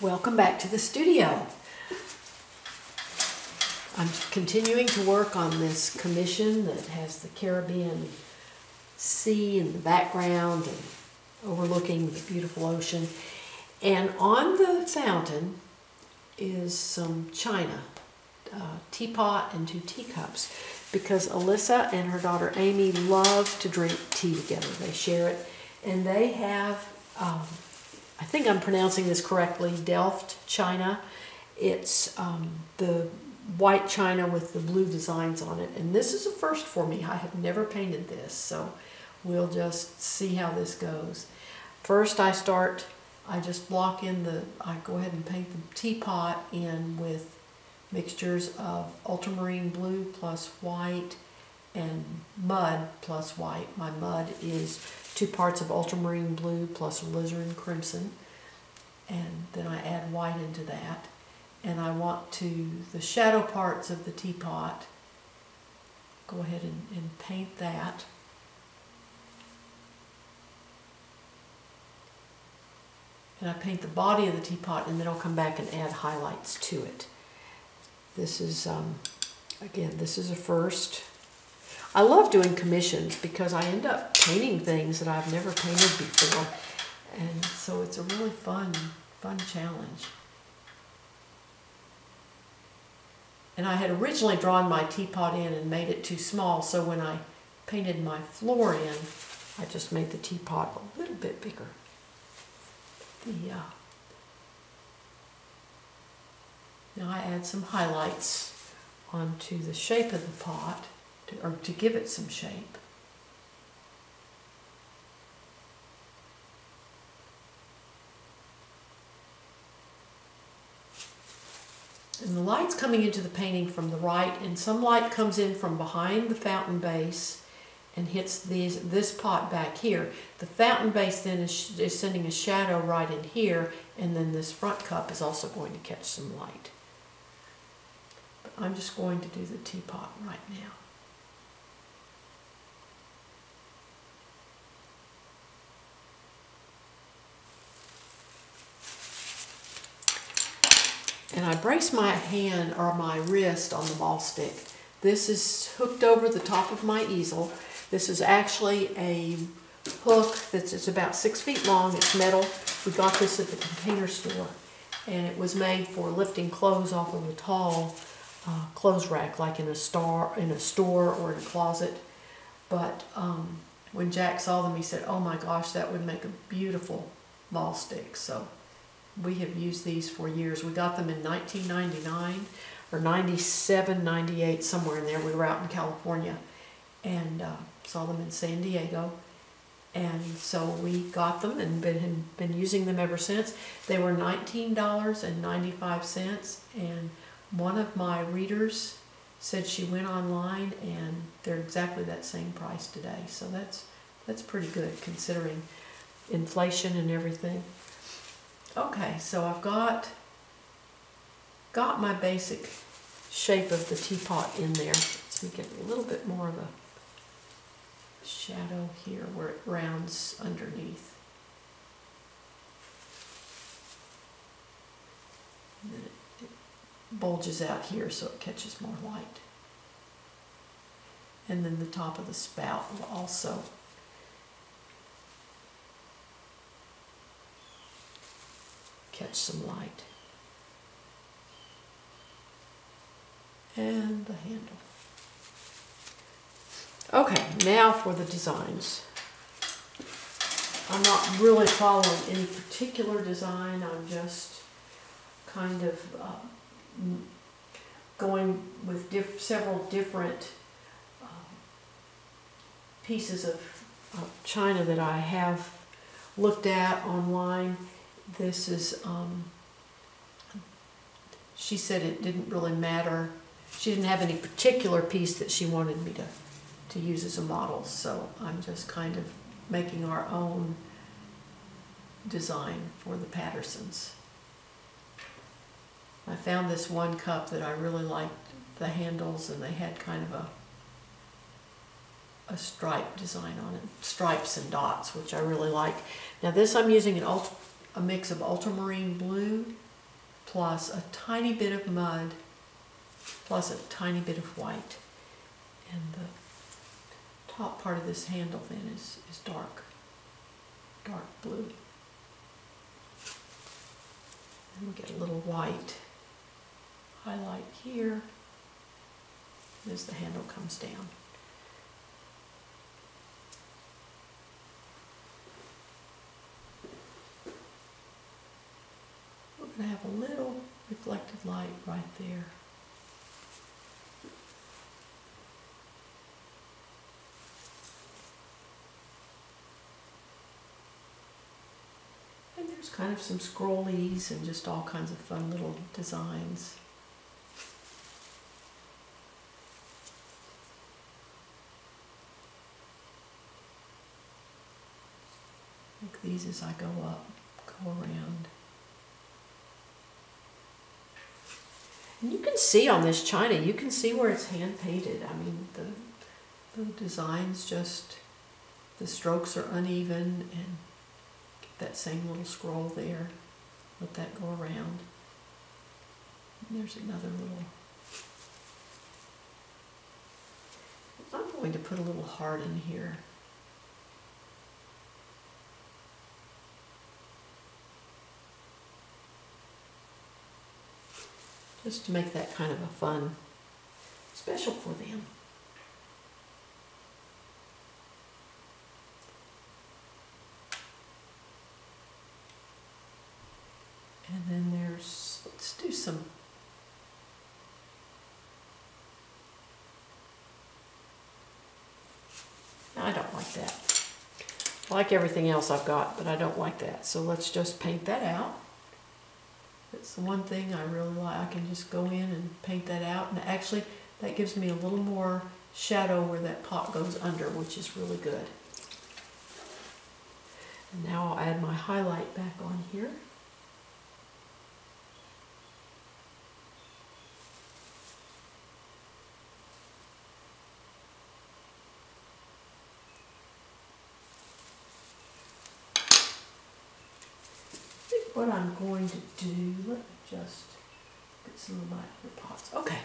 Welcome back to the studio. I'm continuing to work on this commission that has the Caribbean Sea in the background and overlooking the beautiful ocean. And on the fountain is some china, teapot and 2 teacups, because Alyssa and her daughter Amy love to drink tea together. They share it, and they have, I think I'm pronouncing this correctly, Delft China. It's the white china with the blue designs on it, and this is a first for me. I have never painted this, so we'll just see how this goes. First I just block in I go ahead and paint the teapot in with mixtures of ultramarine blue plus white and mud plus white. My mud is 2 parts of ultramarine blue plus alizarin crimson, and then I add white into that. And I want the shadow parts of the teapot, go ahead and paint that. And I paint the body of the teapot, and then I'll come back and add highlights to it. This is, again, this is a first. I love doing commissions because I end up painting things that I've never painted before. And so it's a really fun challenge. And I had originally drawn my teapot in and made it too small, so when I painted my floor in, I just made the teapot a little bit bigger. Now I add some highlights onto the shape of the pot, to give it some shape. And the light's coming into the painting from the right, and some light comes in from behind the fountain base and hits this pot back here. The fountain base then is sending a shadow right in here, and then this front cup is also going to catch some light. But I'm just going to do the teapot right now. And I brace my hand or my wrist on the ball stick. This is hooked over the top of my easel. This is actually a hook it's about 6 feet long. It's metal. We got this at the Container Store, and it was made for lifting clothes off of a tall clothes rack, like in a store or in a closet. But when Jack saw them, he said, "Oh my gosh, that would make a beautiful ball stick." So we have used these for years. We got them in 1999 or 97, 98, somewhere in there. We were out in California and saw them in San Diego. And so we got them and been using them ever since. They were $19.95, and one of my readers said she went online and they're exactly that same price today. So that's pretty good considering inflation and everything. Okay, so I've got my basic shape of the teapot in there. Let's make it a little bit more of a shadow here where it rounds underneath. And then it bulges out here so it catches more light. And then the top of the spout will also catch some light. And the handle. Okay, now for the designs. I'm not really following any particular design. I'm just kind of going with several different pieces of china that I have looked at online. This is, she said it didn't really matter. She didn't have any particular piece that she wanted me to use as a model, so I'm just kind of making our own design for the Pattersons. I found this one cup that I really liked the handles, and they had kind of a stripe design on it, stripes and dots, which I really like. Now this I'm using a mix of ultramarine blue plus a tiny bit of mud plus a tiny bit of white. And the top part of this handle then is dark blue. And we get a little white highlight here as the handle comes down. We're going to have a little reflected light right there. And there's kind of some scrollies and just all kinds of fun little designs. Like these as I go up, go around. And you can see on this china, you can see where it's hand painted. I mean, the designs just, the strokes are uneven, and get that same little scroll there. Let that go around. And there's another little. I'm going to put a little heart in here. Just to make that kind of a fun, special for them. And then there's, let's do some, I don't like that. I like everything else I've got, but I don't like that. So let's just paint that out. It's the one thing I really like. I can just go in and paint that out, and actually that gives me a little more shadow where that pot goes under, which is really good. And now I'll add my highlight back on here. What I'm going to do, let me just get some of my other pots. Okay,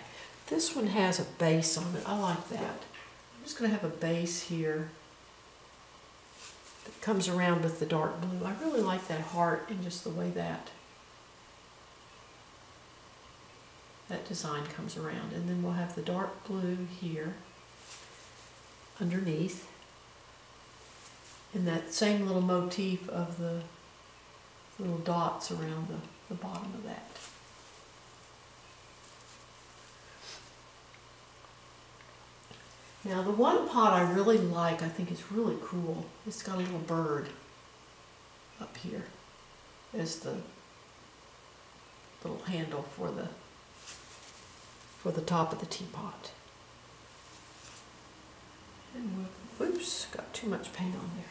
this one has a base on it. I like that. I'm just going to have a base here that comes around with the dark blue. I really like that heart and just the way that design comes around. And then we'll have the dark blue here underneath. And that same little motif of the little dots around the bottom of that. Now the one pot I really like, I think is really cool. It's got a little bird up here as the little handle for the top of the teapot. And whoops, got too much paint on there.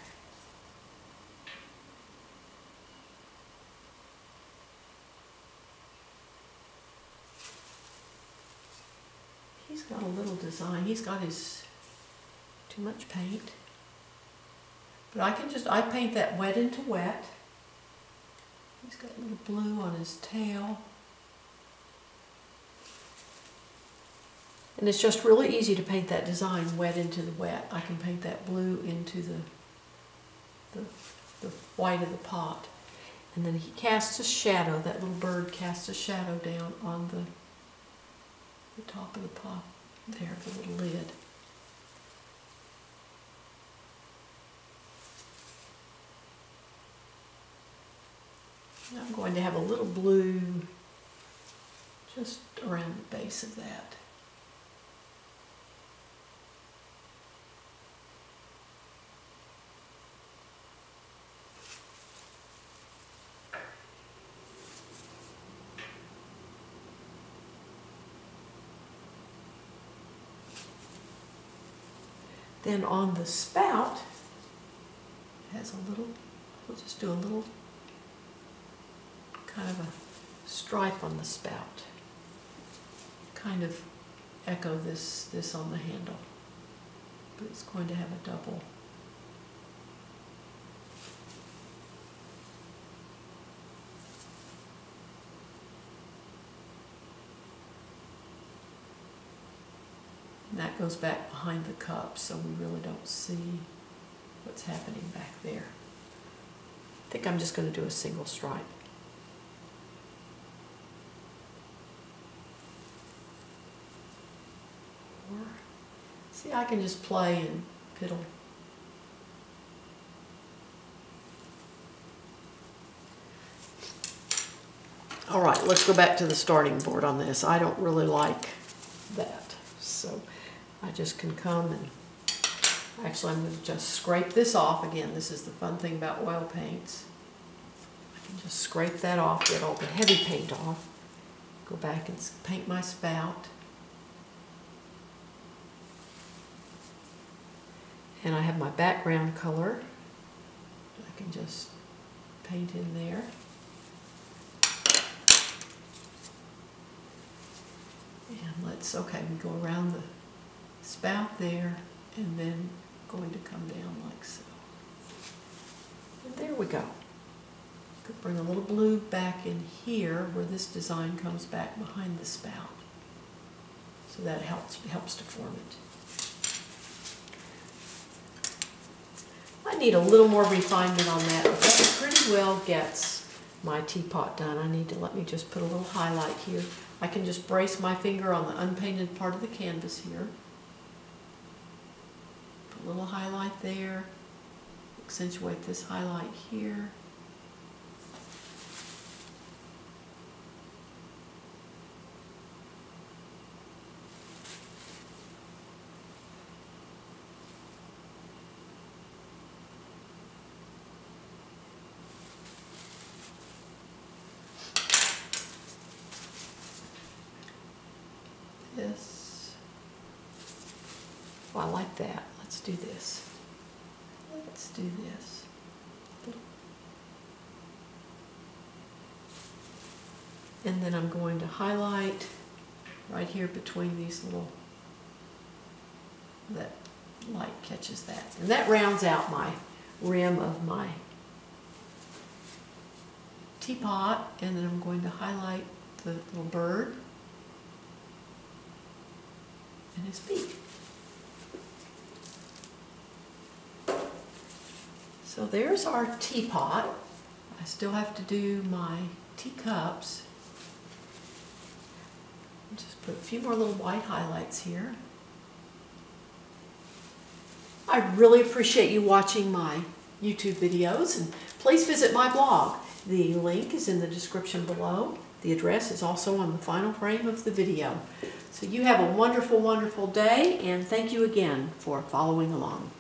He's got a little design. He's got his too much paint. But I paint that wet into wet. He's got a little blue on his tail. And it's just really easy to paint that design wet into the wet. I can paint that blue into the white of the pot. And then he casts a shadow, that little bird casts a shadow down on the top of the pot there, the little lid. And I'm going to have a little blue just around the base of that. Then on the spout, it has a little, we'll just do a little kind of a stripe on the spout. Kind of echo this on the handle, but it's going to have a double. And that goes back behind the cup, so we really don't see what's happening back there. I think I'm just going to do a single stripe. Or, see, I can just play and piddle. All right, let's go back to the starting board on this. I don't really like that, so I just can come and, actually I'm going to just scrape this off. Again, this is the fun thing about oil paints. I can just scrape that off, get all the heavy paint off, go back and paint my spout. And I have my background color. I can just paint in there. And let's, okay, we go around the spout there and then going to come down like so. And there we go. Could bring a little blue back in here where this design comes back behind the spout. So that helps to form it. I need a little more refinement on that, but that pretty well gets my teapot done. I need to, let me just put a little highlight here. I can just brace my finger on the unpainted part of the canvas here. Put a little highlight there. Accentuate this highlight here. This. Oh, I like that. Let's do this. Let's do this. And then I'm going to highlight right here between these little, that light catches that. And that rounds out my rim of my teapot. And then I'm going to highlight the little bird and his beak. So there's our teapot. I still have to do my teacups. Just put a few more little white highlights here. I really appreciate you watching my YouTube videos, and please visit my blog. The link is in the description below. The address is also on the final frame of the video. So you have a wonderful, wonderful day, and thank you again for following along.